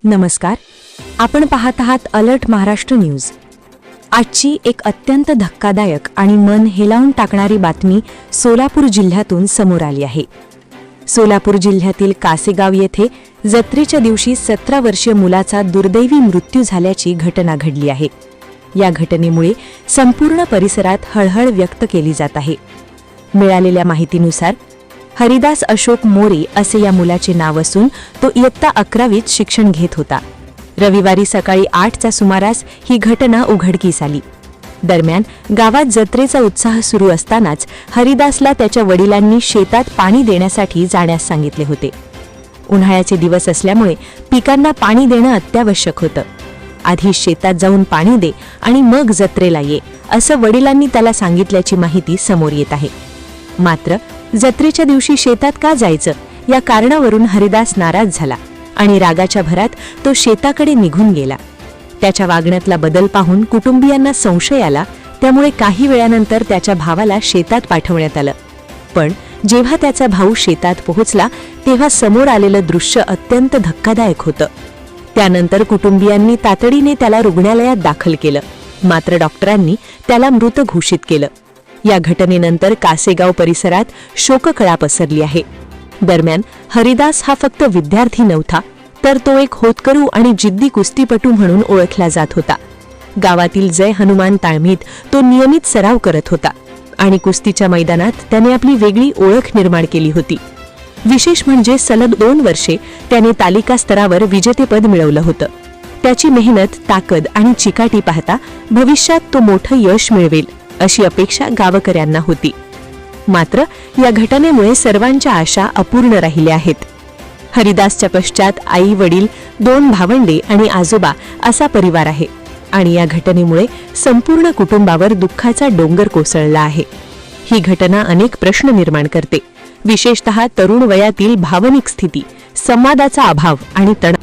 नमस्कार, आपण पाहत आहात अलर्ट महाराष्ट्र न्यूज। आजची एक अत्यंत धक्कादायक आणि मन हेलावून टाकणारी बातमी सोलापूर जिल्ह्यातून समोर आली आहे। सोलापूर जिल्ह्यातील कासेगाव येथे जत्रेच्या दिवशी 17 वर्षीय मुलाचा दुर्दैवी मृत्यू झाल्याची घटना घडली आहे। या घटनेमुळे संपूर्ण परिसरात हळहळ व्यक्त केली जात आहे। मिळालेल्या माहितीनुसार हरिदास अशोक मोरे असे या मुलाचे नाव असून तो इयत्ता 11वीत शिक्षण घेत होता। रविवारी सकाळी 8च्या सुमारास ही घटना उघडकीस आली। दरम्यान गावात जत्रेचा उत्साह सुरू असतानाच हरिदासला त्याच्या वडिलांनी शेतात पाणी देण्यासाठी जाण्यास सांगितले होते। उन्हाळ्याचे दिवस असल्यामुळे पिकांना पाणी देणं अत्यावश्यक होतं। आधी शेतात जाऊन पाणी दे आणि मग जत्रेला ये असं वडिलांनी त्याला सांगितल्याची माहिती समोर येत आहे। मात्र जत्रेच्या दिवशी शेतात का जायचं या कारणावरून हरिदास नाराज झाला आणि रागाच्या भरात तो शेताकडे निघून गेला। त्याच्या वागण्यातला बदल पाहून कुटुंबियांना संशय आला, त्यामुळे काही वेळानंतर त्याच्या भावाला शेतात पाठवण्यात आलं। पण जेव्हा त्याचा भाऊ शेतात पोहोचला तेव्हा समोर आलेलं दृश्य अत्यंत धक्कादायक होतं। त्यानंतर कुटुंबियांनी तातडीने त्याला रुग्णालयात दाखल केलं, मात्र डॉक्टरांनी त्याला मृत घोषित केलं। या घटनेनंतर कासेगाव परिसरात शोककळा पसरली आहे। दरम्यान हरिदास हा फक्त विद्यार्थी नव्हता, तर तो एक होतकरू आणि जिद्दी कुस्तीपटू म्हणून ओळखला जात होता। गावातील जय हनुमान ताळमीत तो नियमित सराव करत होता आणि कुस्तीच्या मैदानात त्याने आपली वेगळी ओळख निर्माण केली होती। विशेष म्हणजे सलग 2 वर्षे त्याने तालिका स्तरावर विजेतेपद मिळवलं होतं। त्याची मेहनत, ताकद आणि चिकाटी पाहता भविष्यात तो मोठं यश मिळवेल अशी अपेक्षा गावकऱ्यांना होती। मात्र या घटनेमुळे सर्वांच्या आशा अपूर्ण राहिल्या आहेत। हरिदासच्या पश्चात आई, वडील, 2 भावंडे आणि आजोबा असा परिवार आहे आणि या घटनेमुळे संपूर्ण कुटुंबावर दुःखाचा डोंगर कोसळला आहे। ही घटना अनेक प्रश्न निर्माण करते, विशेषतः तरुण वयातील भावनिक स्थिती, संवादाचा अभाव आणि तणाव